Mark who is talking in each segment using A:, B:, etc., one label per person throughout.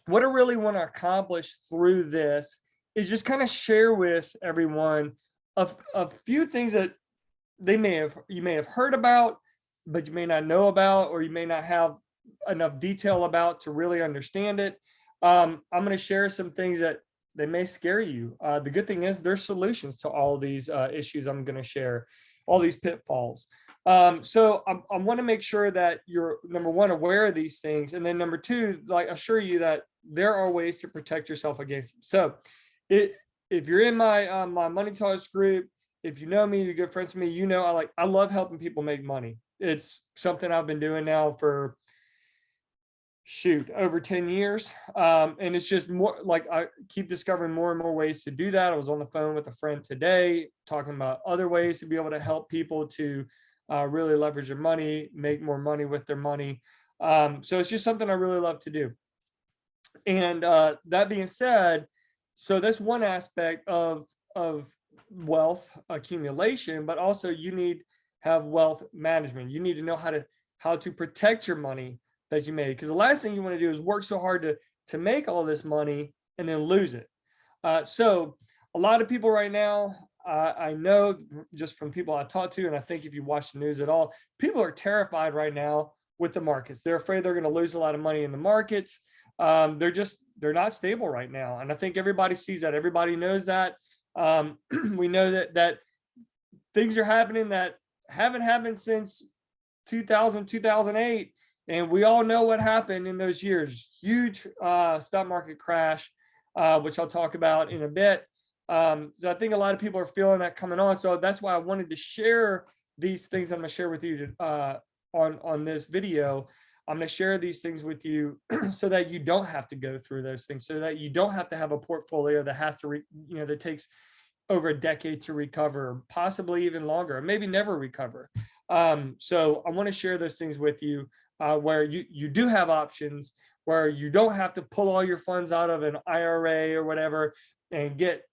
A: what I really want to accomplish through this is just kind of share with everyone a few things that you may have heard about, but you may not know about, or you may not have enough detail about to really understand it. I'm going to share some things that they may scare you. The good thing is there's solutions to all these issues I'm going to share, all these pitfalls. So I want to make sure that you're, number one, aware of these things, and then number two, like, assure you that there are ways to protect yourself against them. So if you're in my my Money Talks group, if you know me, you're good friends with me, you know I love helping people make money. It's something I've been doing now for over 10 years. And it's just more like I keep discovering more and more ways to do that. I was on the phone with a friend today talking about other ways to be able to help people to really leverage their money, make more money with their money. So it's just something I really love to do. And that being said, so that's one aspect of wealth accumulation, but also you need have wealth management. You need to know how to protect your money that you made, because the last thing you want to do is work so hard to make all this money and then lose it. So a lot of people right now, I know just from people I talk to, and I think if you watch the news at all, people are terrified right now with the markets. They're afraid they're going to lose a lot of money in the markets. They're not stable right now, and I think everybody sees that. Everybody knows that. We know that things are happening that haven't happened since 2000, 2008. And we all know what happened in those years. Huge stock market crash, which I'll talk about in a bit. So I think a lot of people are feeling that coming on. So that's why I wanted to share these things I'm going to share with you on this video. I'm going to share these things with you so that you don't have to go through those things, so that you don't have to have a portfolio that has to, that takes over a decade to recover, possibly even longer, maybe never recover. So I want to share those things with you. Where you do have options, where you don't have to pull all your funds out of an IRA or whatever and get,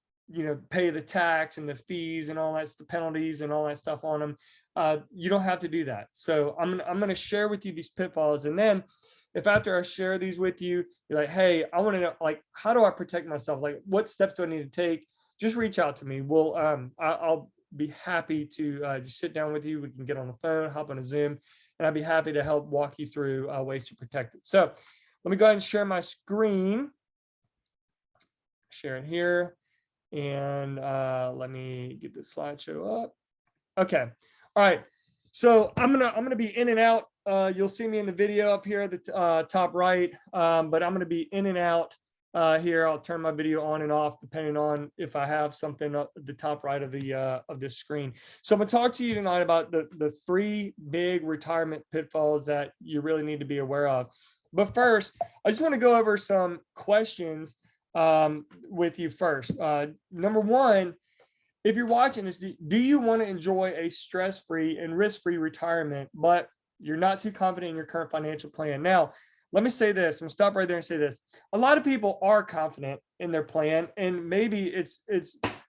A: pay the tax and the fees and all that's the penalties and all that stuff on them. You don't have to do that. So I'm going to share with you these pitfalls. And then if after I share these with you, you're like, hey, I want to know, like, how do I protect myself? Like, what steps do I need to take? Just reach out to me. I'll be happy to just sit down with you. We can get on the phone, hop on a Zoom, and I'd be happy to help walk you through ways to protect it. So let me go ahead and share my screen. Share it here. And let me get the slideshow up. Okay. All right. So I'm gonna be in and out. You'll see me in the video up here at the top right. But I'm gonna be in and out here. I'll turn my video on and off depending on if I have something up at the top right of this screen. So I'm gonna talk to you tonight about the 3 big retirement pitfalls that you really need to be aware of. But first, I just want to go over some questions with you first. Number one, if you're watching this, do you want to enjoy a stress-free and risk-free retirement, but you're not too confident in your current financial plan? Now, let me say this. I'm gonna stop right there and say this. A lot of people are confident in their plan, and maybe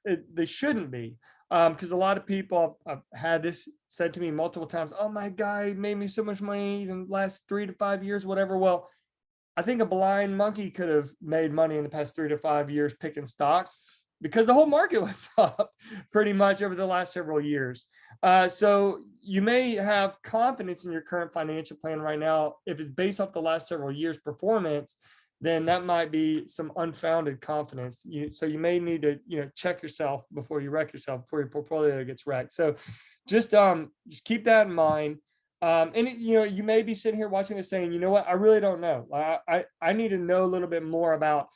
A: they shouldn't be, because a lot of people I've had this said to me multiple times. Oh, my guy made me so much money in the last 3 to 5 years, whatever. Well, I think a blind monkey could have made money in the past 3 to 5 years picking stocks, because the whole market was up pretty much over the last several years. So you may have confidence in your current financial plan right now. If it's based off the last several years' performance, then that might be some unfounded confidence. So you may need to, check yourself before you wreck yourself, before your portfolio gets wrecked. So just keep that in mind. And you may be sitting here watching this saying, you know what, I really don't know. I need to know a little bit more about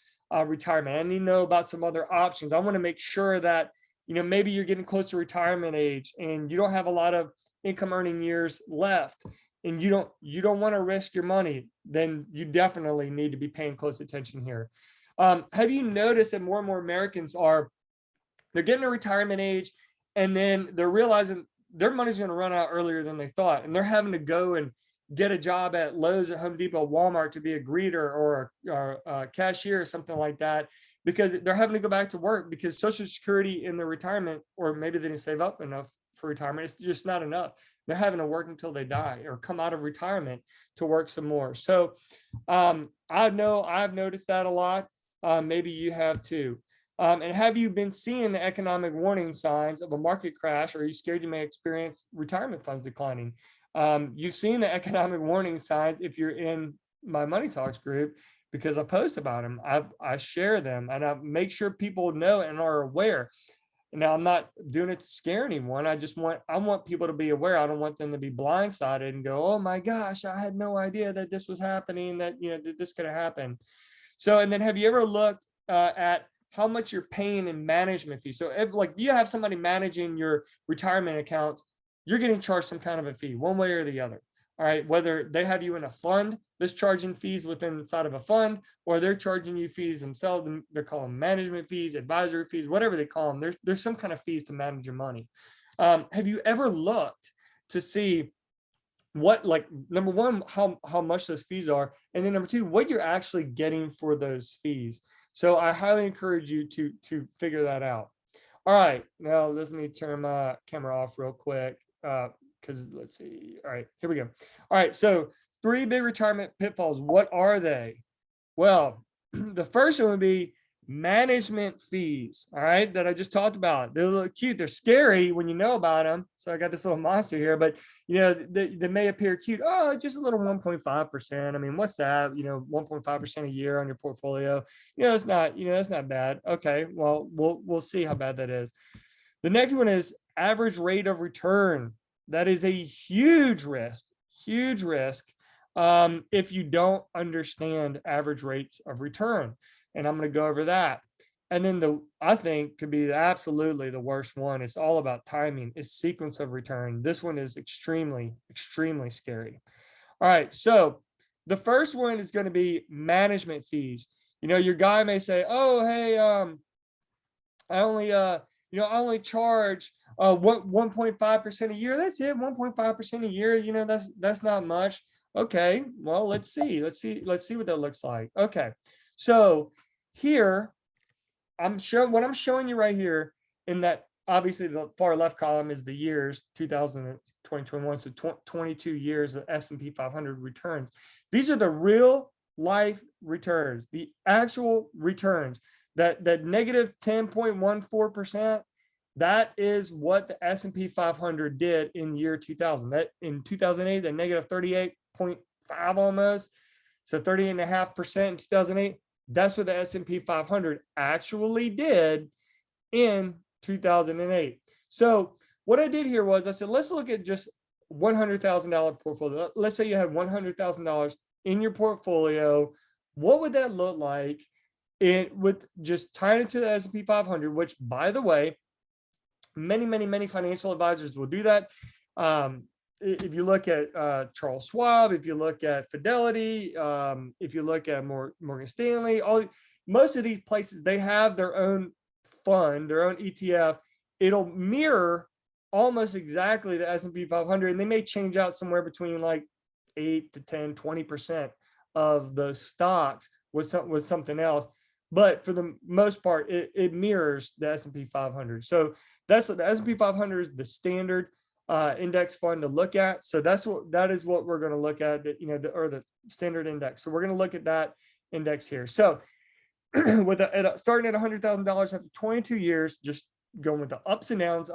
A: retirement. I need to know about some other options. I want to make sure that, maybe you're getting close to retirement age and you don't have a lot of income earning years left, and you don't want to risk your money. Then you definitely need to be paying close attention here. Have you noticed that more and more Americans they're getting to retirement age, and then they're realizing their money's going to run out earlier than they thought, and they're having to go and get a job at Lowe's, at Home Depot, Walmart to be a greeter or a cashier or something like that, because they're having to go back to work because Social Security in their retirement, or maybe they didn't save up enough for retirement, it's just not enough. They're having to work until they die or come out of retirement to work some more. So I know I've noticed that a lot. Maybe you have too. And have you been seeing the economic warning signs of a market crash, or are you scared you may experience retirement funds declining? You've seen the economic warning signs if you're in my Money Talks group, because I post about them. I share them, and I make sure people know and are aware. Now, I'm not doing it to scare anyone. I want people to be aware. I don't want them to be blindsided and go, oh my gosh, I had no idea that this was happening, that, that this could have happened. So, and then have you ever looked at how much you're paying in management fees? So if you have somebody managing your retirement accounts, you're getting charged some kind of a fee, one way or the other. All right, whether they have you in a fund that's charging fees inside of a fund, or they're charging you fees themselves, and they're calling management fees, advisory fees, whatever they call them. There's some kind of fees to manage your money. Have you ever looked to see what, number one, how much those fees are, and then number two, what you're actually getting for those fees? So I highly encourage you to figure that out. All right, now let me turn my camera off real quick. Because let's see. All right, here we go. All right, so 3 big retirement pitfalls. What are they? Well, the first one would be management fees. All right, that I just talked about. They're a little cute. They're scary when you know about them. So I got this little monster here, but they may appear cute. Oh, just a little 1.5%. I mean, what's that? 1.5% a year on your portfolio. It's not. That's not bad. Okay, well, we'll see how bad that is. The next one is average rate of return. That is a huge risk if you don't understand average rates of return. And I'm going to go over that. And then I think could be absolutely the worst one. It's all about timing. It's sequence of return. This one is extremely, extremely scary. All right. So the first one is going to be management fees. Your guy may say, oh, hey, I only charge 1.5% a year. That's it, 1.5% a year. That's not much. Okay, well, let's see what that looks like. Okay, so here what I'm showing you right here, in that obviously the far left column is the years 2000 to 2021, so 22 years of S&P 500 returns. These are the real life returns, the actual returns. That negative 10.14%, that is what the S&P 500 did in year 2000. That in 2008, the negative 38.5 almost, so 38.5% in 2008. That's what the S&P 500 actually did in 2008. So what I did here was I said, let's look at just $100,000 portfolio. Let's say you had $100,000 in your portfolio. What would that look like? With just tying it to the S&P 500, which, by the way, many financial advisors will do that. If you look at Charles Schwab, if you look at Fidelity, if you look at Morgan Stanley, most of these places, they have their own fund, their own ETF. It'll mirror almost exactly the S&P 500, and they may change out somewhere between like 8 to 10, 20% of those stocks with something else. But for the most part, it mirrors the S&P 500. So that's the S&P 500 is the standard index fund to look at. So that is what we're going to look at, or the standard index. So we're going to look at that index here. So with starting at $100,000 after 22 years, just going with the ups and downs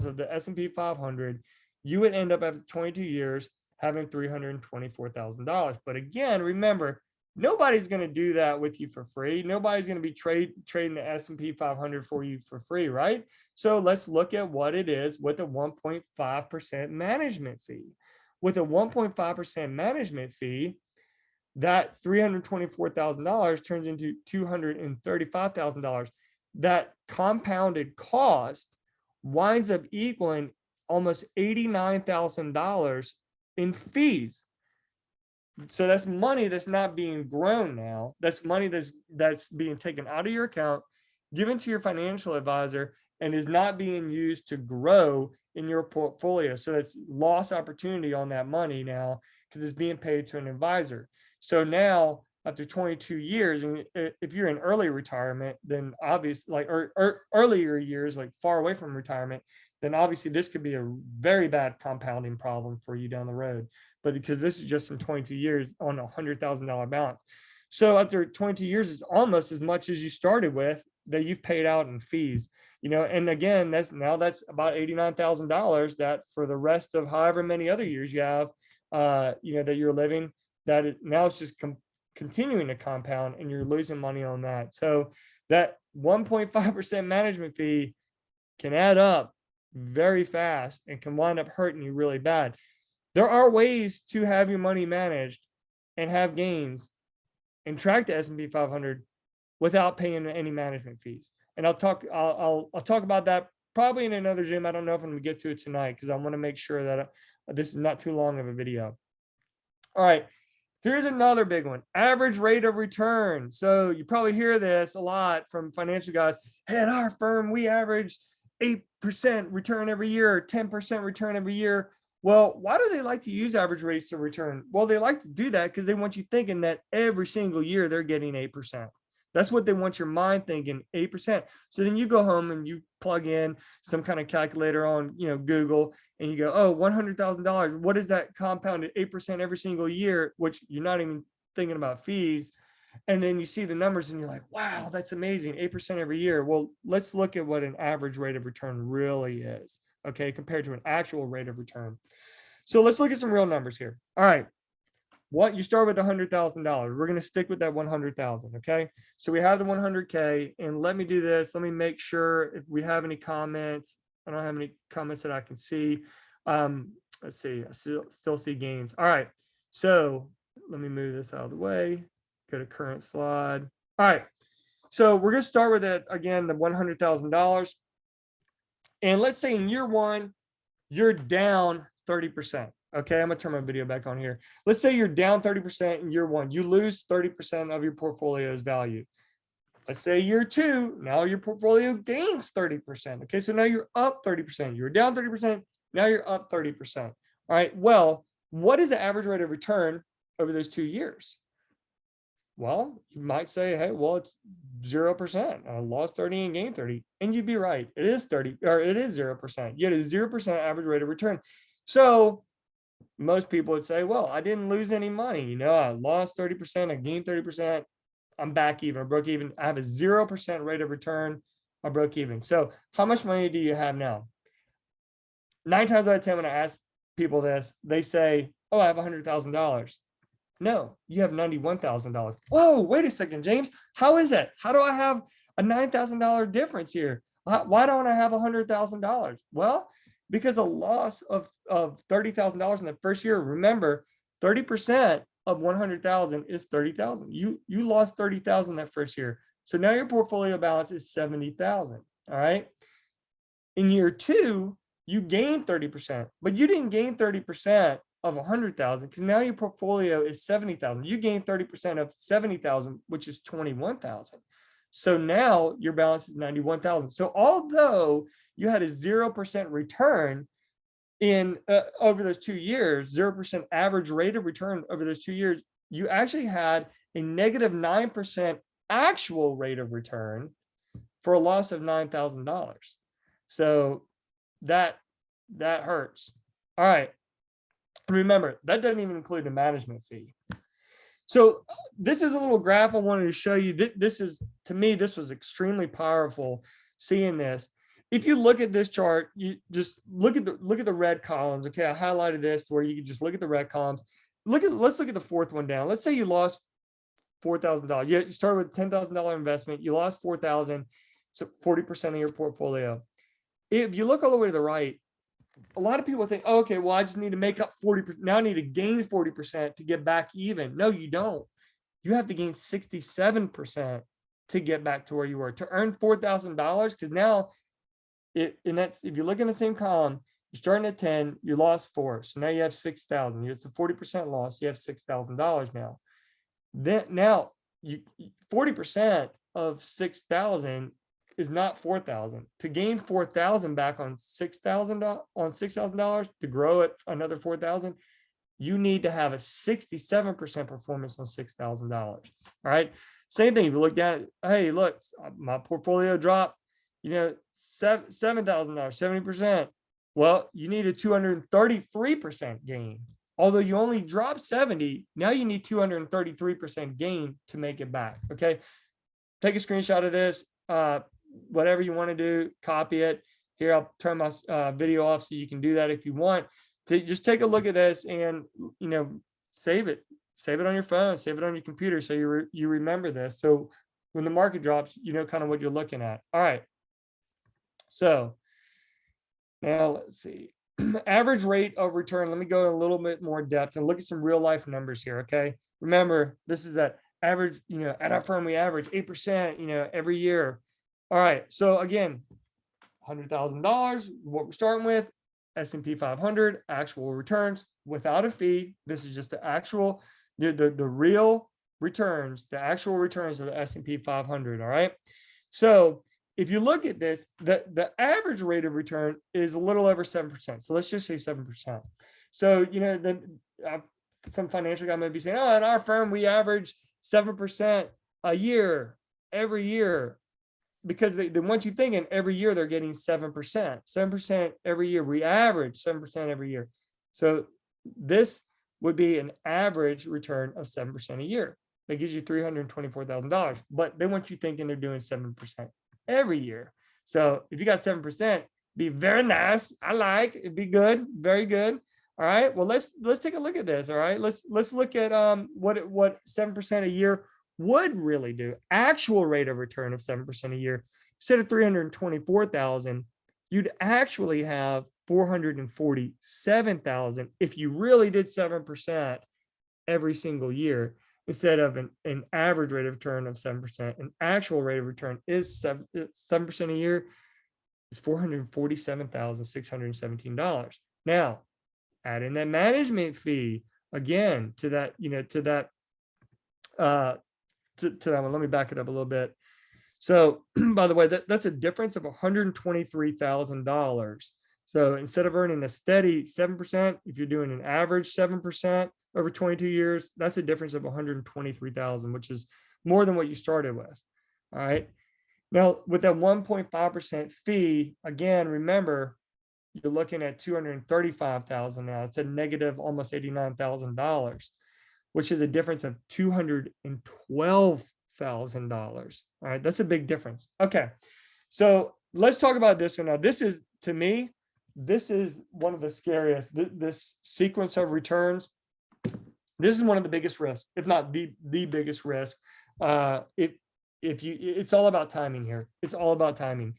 A: of the S&P 500, you would end up after 22 years having $324,000. But again, remember, nobody's going to do that with you for free. Nobody's going to be trading the S&P 500 for you for free, right? So let's look at what it is with a 1.5% management fee. With a 1.5% management fee, that $324,000 turns into $235,000. That compounded cost winds up equaling almost $89,000 in fees. So that's money that's not being grown now. That's money that's being taken out of your account, given to your financial advisor, and is not being used to grow in your portfolio. So it's lost opportunity on that money now because it's being paid to an advisor. So now after 22 years, and if you're in early retirement, then obviously, like, or earlier years, like far away from retirement, then obviously this could be a very bad compounding problem for you down the road. But because this is just in 22 years on a $100,000 balance. So after 22 years, it's almost as much as you started with that you've paid out in fees, and again, that's about $89,000 that for the rest of however many other years you have, that you're living, now it's just continuing to compound and you're losing money on that. So that 1.5% management fee can add up very fast and can wind up hurting you really bad. There are ways to have your money managed and have gains and track the S&P 500 without paying any management fees. And I'll talk about that probably in another Zoom. I don't know if I'm going to get to it tonight because I want to make sure that this is not too long of a video. All right, here's another big one: average rate of return. So you probably hear this a lot from financial guys. Hey, at our firm, we average 8% return every year, or 10% return every year. Well, why do they like to use average rates of return? Well, they like to do that because they want you thinking that every single year they're getting 8%. That's what they want your mind thinking, 8%. So then you go home and you plug in some kind of calculator on, Google, and you go, oh, $100,000. What is that compounded 8% every single year, which you're not even thinking about fees. And then you see the numbers and you're like, wow, that's amazing. 8% every year. Well, let's look at what an average rate of return really is, okay, compared to an actual rate of return. So let's look at some real numbers here. All right. You start with $100,000. We're going to stick with that 100,000. Okay. So we have the 100K, and let me do this. Let me make sure if we have any comments. I don't have any comments that I can see. Let's see. I still see gains. All right. So let me move this out of the way. Go to current slide. All right. So we're going to start with it again, the $100,000. And let's say in year one, you're down 30%. Okay, I'm gonna turn my video back on here. Let's say you're down 30% in year one. You lose 30% of your portfolio's value. Let's say year two, now your portfolio gains 30%. Okay, so now you're up 30%. You were down 30%, now you're up 30%. All right, well, what is the average rate of return over those 2 years? Well, you might say, hey, well, it's 0%. I lost 30 and gained 30. And you'd be right. It is 30, or it is 0%. You had a 0% average rate of return. So most people would say, well, I didn't lose any money. I lost 30%, I gained 30%. I'm back even, I broke even. I have a 0% rate of return. I broke even. So how much money do you have now? 9 times out of 10, when I ask people this, they say, oh, I have $100,000. No, you have $91,000. Whoa, wait a second, James. How is that? How do I have a $9,000 difference here? Why don't I have $100,000? Well, because a loss of $30,000 in the first year. Remember, 30% of 100,000 is 30,000. You lost 30,000 that first year. So now your portfolio balance is 70,000. All right. In year two, you gained 30%, but you didn't gain 30% of 100,000 because now your portfolio is 70,000. You gained 30% of 70,000, which is 21,000. So now your balance is 91,000. So although you had a 0% return in over those 2 years, 0% average rate of return over those 2 years, you actually had a negative 9% actual rate of return for a loss of $9,000. So that hurts. All right. Remember, that doesn't even include the management fee. So this is a little graph I wanted to show you. This is, to me, this was extremely powerful seeing this. If you look at this chart, you just look at the red columns. Okay, I highlighted this where you can just look at the red columns. Let's look at the fourth one down. Let's say you lost $4,000. You started with $10,000 investment. You lost $4,000, so 40% of your portfolio. If you look all the way to the right, a lot of people think, oh, okay, well, I just need to make up 40%. Now I need to gain 40% to get back even. No, you don't. You have to gain 67% to get back to where you were. To earn $4,000, because now, if you look in the same column, you're starting at 10, you lost 4. So now you have 6,000. It's a 40% loss. You have $6,000 now. Then now 40% of 6,000 is not 4,000. To gain 4,000 back on $6,000 to grow it another 4,000, you need to have a 67% performance on $6,000. All right. Same thing. If you look down, hey, look, my portfolio dropped, $7,000, 70%. Well, you need a 233% gain. Although you only dropped 70, now you need 233% gain to make it back. Okay. Take a screenshot of this. Whatever you want to do, copy it. Here, I'll turn my video off so you can do that if you want. Just take a look at this and, save it. Save it on your phone, save it on your computer so you remember this. So when the market drops, you know kind of what you're looking at. All right. So now let's see. Average rate of return. Let me go in a little bit more depth and look at some real life numbers here. Okay. Remember, this is that average, at our firm, we average 8%, every year. All right. So again, $100,000, what we're starting with, S&P 500, actual returns without a fee. This is just the actual, the real returns, the actual returns of the S&P 500. All right. So if you look at this, the average rate of return is a little over 7%. So let's just say 7%. So, some financial guy might be saying, oh, at our firm, we average 7% a year, every year, because they want you thinking every year they're getting 7% every year. We average 7% every year. So this would be an average return of 7% a year. That gives you $324,000, but they want you thinking they're doing 7% every year. So if you got 7%, be very nice. I like it'd be good, very good. All right. Well, let's take a look at this. All right. Let's look at what 7% a year would really do. Actual rate of return of 7% a year. Instead of 324,000, you'd actually have 447,000 if you really did 7% every single year, instead of an average rate of return of 7%. An actual rate of return is 7% a year is $447,617. Now, add in that management fee again to that, to that one. Let me back it up a little bit. So by the way, that's a difference of $123,000. So instead of earning a steady 7%, if you're doing an average 7% over 22 years, that's a difference of 123,000, which is more than what you started with. All right. Now with that 1.5% fee, again, remember, you're looking at 235,000 now. It's a negative almost $89,000, which is a difference of $212,000. All right, that's a big difference. Okay, so let's talk about this one now. This is, to me, this is one of the scariest. This sequence of returns. This is one of the biggest risks, if not the biggest risk. It's all about timing here. It's all about timing.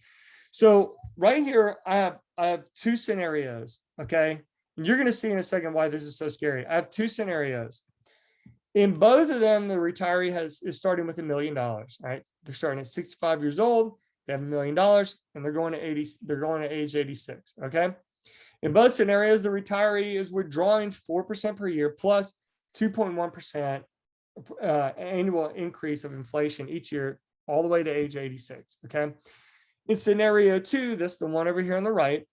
A: So right here, I have two scenarios. Okay, and you're going to see in a second why this is so scary. I have two scenarios. In both of them, the retiree is starting with $1 million. Right, they're starting at 65 years old. They have $1 million, and they're going to age 86. Okay, in both scenarios, the retiree is withdrawing 4% per year plus 2.1% annual increase of inflation each year, all the way to age 86. Okay, in scenario two, that's the one over here on the right,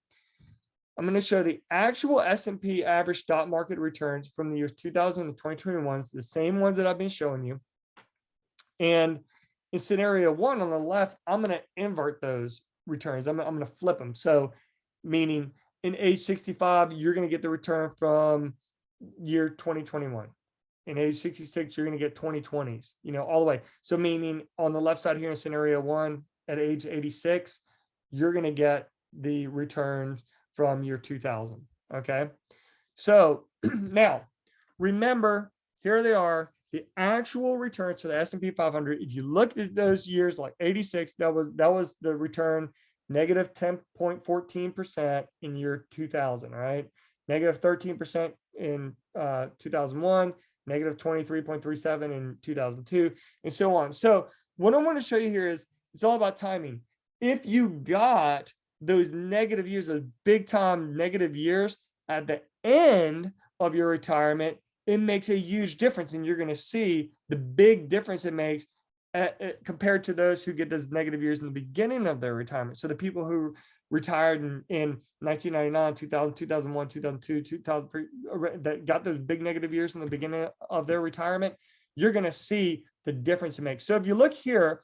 A: I'm going to show the actual S&P average stock market returns from the years 2000 to 2021, the same ones that I've been showing you. And in scenario one on the left, I'm going to invert those returns. I'm going to flip them. So meaning in age 65, you're going to get the return from year 2021. In age 66, you're going to get 2020s, all the way. So meaning on the left side here in scenario one, at age 86, you're going to get the returns from year 2000. Okay. So now remember, here they are, the actual returns to the S&P 500. If you look at those years, like 86, that was the return, negative 10.14% in year 2000. All right. Negative 13% in 2001, negative 23.37 in 2002, and so on. So what I want to show you here is it's all about timing. If you got those negative years, those big time negative years at the end of your retirement, it makes a huge difference. And you're going to see the big difference it makes compared to those who get those negative years in the beginning of their retirement. So the people who retired in 1999, 2000, 2001, 2002, 2003, that got those big negative years in the beginning of their retirement, you're going to see the difference it makes. So if you look here,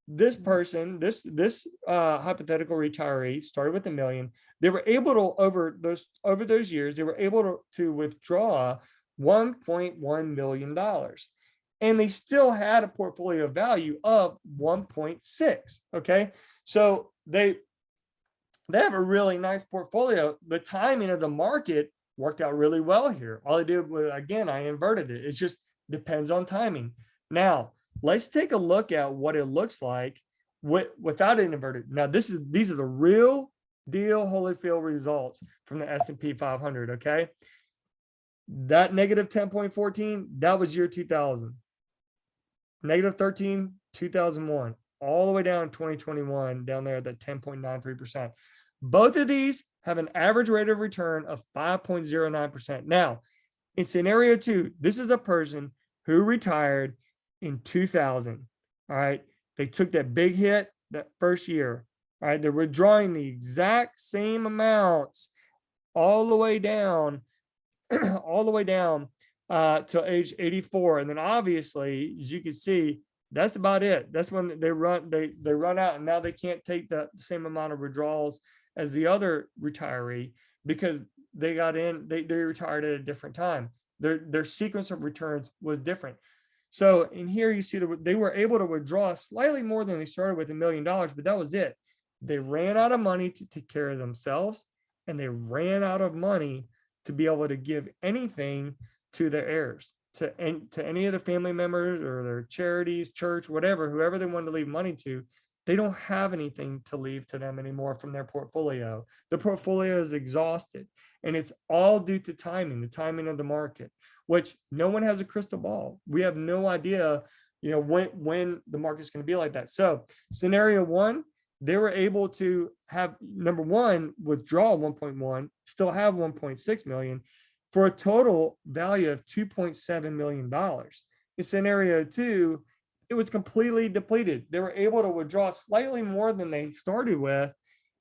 A: this person, this hypothetical retiree started with $1 million. They were able to, over those years, they were able to withdraw $1.1 million. And they still had a portfolio value of 1.6. Okay. So they have a really nice portfolio. The timing of the market worked out really well here. All I did was, again, I inverted it. It just depends on timing. Now, let's take a look at what it looks like without it inverted. Now, these are the real deal Holyfield results from the S&P 500. Okay. That negative 10.14, that was year 2000. Negative 13, 2001, all the way down in 2021, down there at that 10.93%. Both of these have an average rate of return of 5.09%. Now, in scenario 2, this is a person who retired in 2000. All right. They took that big hit that first year. All right. They're withdrawing the exact same amounts all the way down, till age 84. And then obviously, as you can see, that's about it. That's when they run out, and now they can't take the same amount of withdrawals as the other retiree because they retired at a different time. Their sequence of returns was different. So in here you see that they were able to withdraw slightly more than they started with $1 million, but that was it. They ran out of money to take care of themselves, and they ran out of money to be able to give anything to their heirs, to any of the family members or their charities, church, whatever, whoever they wanted to leave money to. They don't have anything to leave to them anymore from their portfolio. The portfolio is exhausted, and it's all due to timing, the timing of the market, which no one has a crystal ball. We have no idea, when the market's going to be like that. So scenario 1, they were able to have, number 1, withdraw 1.1, still have 1.6 million, for a total value of $2.7 million. In scenario 2, it was completely depleted. They were able to withdraw slightly more than they started with,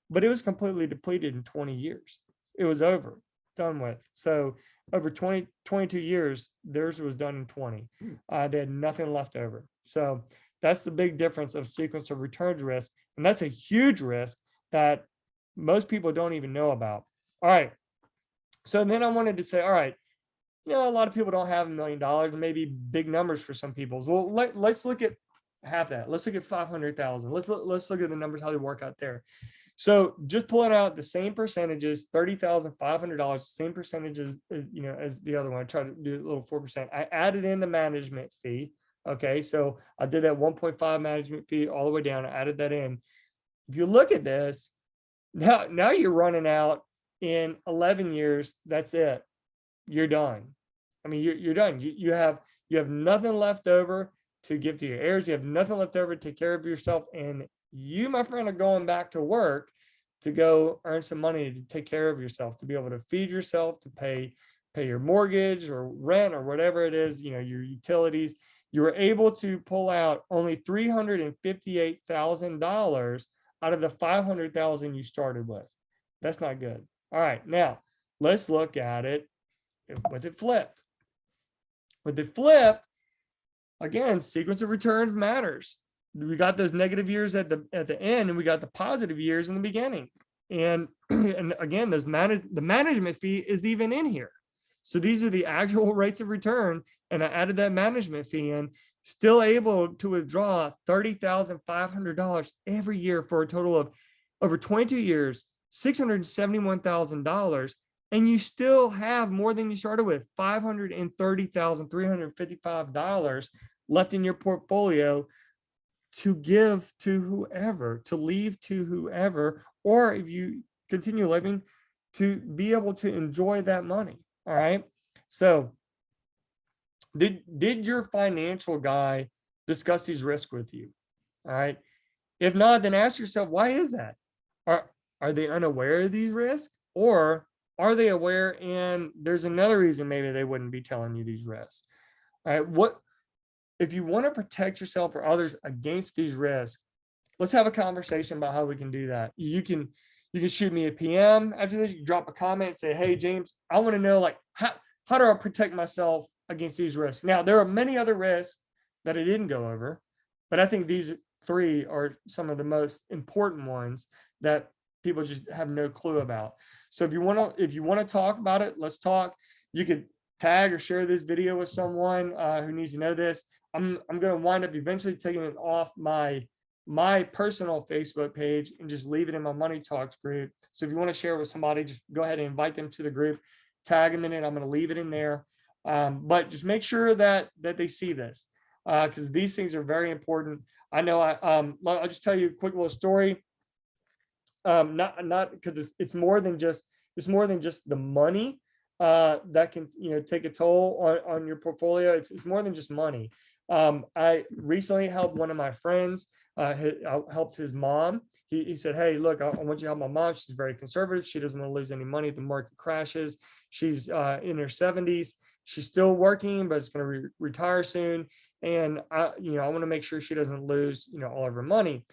A: but it was completely depleted in 20 years. It was over, done with. So over 22 years, theirs was done in 20. They had nothing left over. So that's the big difference of sequence of returns risk. And that's a huge risk that most people don't even know about. All right. So then I wanted to say, all right, a lot of people don't have $1 million, and maybe big numbers for some people. Well, let's look at half that. Let's look at 500,000. Let's look at the numbers, how they work out there. So just pulling out the same percentages, $30,500, same percentages, as the other one. I tried to do a little 4%. I added in the management fee. Okay, so I did that 1.5 management fee all the way down. I added that in. If you look at this, now you're running out in 11 years. That's it. You're done. I mean, you're done. You have nothing left over to give to your heirs. You have nothing left over to take care of yourself. And you, my friend, are going back to work to go earn some money to take care of yourself, to be able to feed yourself, to pay your mortgage or rent or whatever it is, your utilities. You were able to pull out only $358,000 out of the $500,000 you started with. That's not good. All right, now let's look at it with it flipped. With it flipped, again, sequence of returns matters. We got those negative years at the end, and we got the positive years in the beginning. And again, the management fee is even in here. So these are the actual rates of return, and I added that management fee in, still able to withdraw $30,500 every year for a total of over 22 years, $671,000. And you still have more than you started with, $530,355 left in your portfolio to give to whoever, to leave to whoever, or if you continue living, to be able to enjoy that money. All right. So did your financial guy discuss these risks with you? All right. If not, then ask yourself, why is that? Are they unaware of these risks, or are they aware and there's another reason maybe they wouldn't be telling you these risks? All right. What if you want to protect yourself or others against these risks? Let's have a conversation about how we can do that. You can You can shoot me a PM after this. You can drop a comment and say, hey, James, I want to know, like, how do I protect myself against these risks? Now, there are many other risks that I didn't go over, but I think these 3 are some of the most important ones that people just have no clue about. So if you want to talk about it, let's talk. You could tag or share this video with someone who needs to know this. I'm going to wind up eventually taking it off my personal Facebook page and just leave it in my Money Talks group. So if you want to share it with somebody, just go ahead and invite them to the group, tag them in it. I'm going to leave it in there. But just make sure that they see this, because these things are very important. I know I'll just tell you a quick little story. Not because it's more than just the money that can, take a toll on your portfolio. It's more than just money. I recently helped one of my friends. I helped his mom. He said, hey, look, I want you to help my mom. She's very conservative. She doesn't want to lose any money if the market crashes. She's in her 70s. She's still working, but it's going to retire soon. And I want to make sure she doesn't lose, all of her money.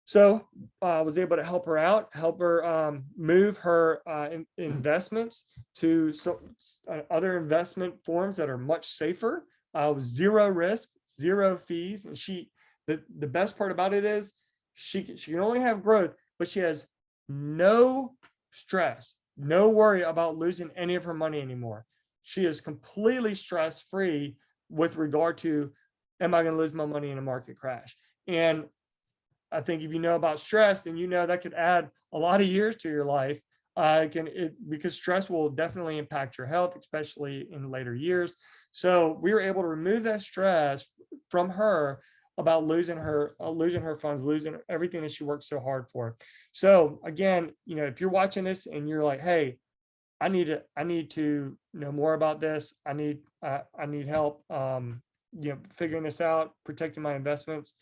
A: So I was able to help her out, move her investments to other investment forms that are much safer, with 0 risk, 0 fees. And the best part about it is she can only have growth, but she has no stress, no worry about losing any of her money anymore. She is completely stress-free with regard to, am I going to lose my money in a market crash? And I think if you know about stress, then that could add a lot of years to your life. Because stress will definitely impact your health, especially in later years. So we were able to remove that stress from her about losing her funds, losing everything that she worked so hard for. So again, if you're watching this and you're like, hey, I need to know more about this. I need help, figuring this out, protecting my investments.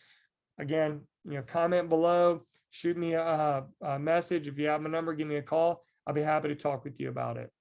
A: Again, comment below, shoot me a message. If you have my number, give me a call. I'll be happy to talk with you about it.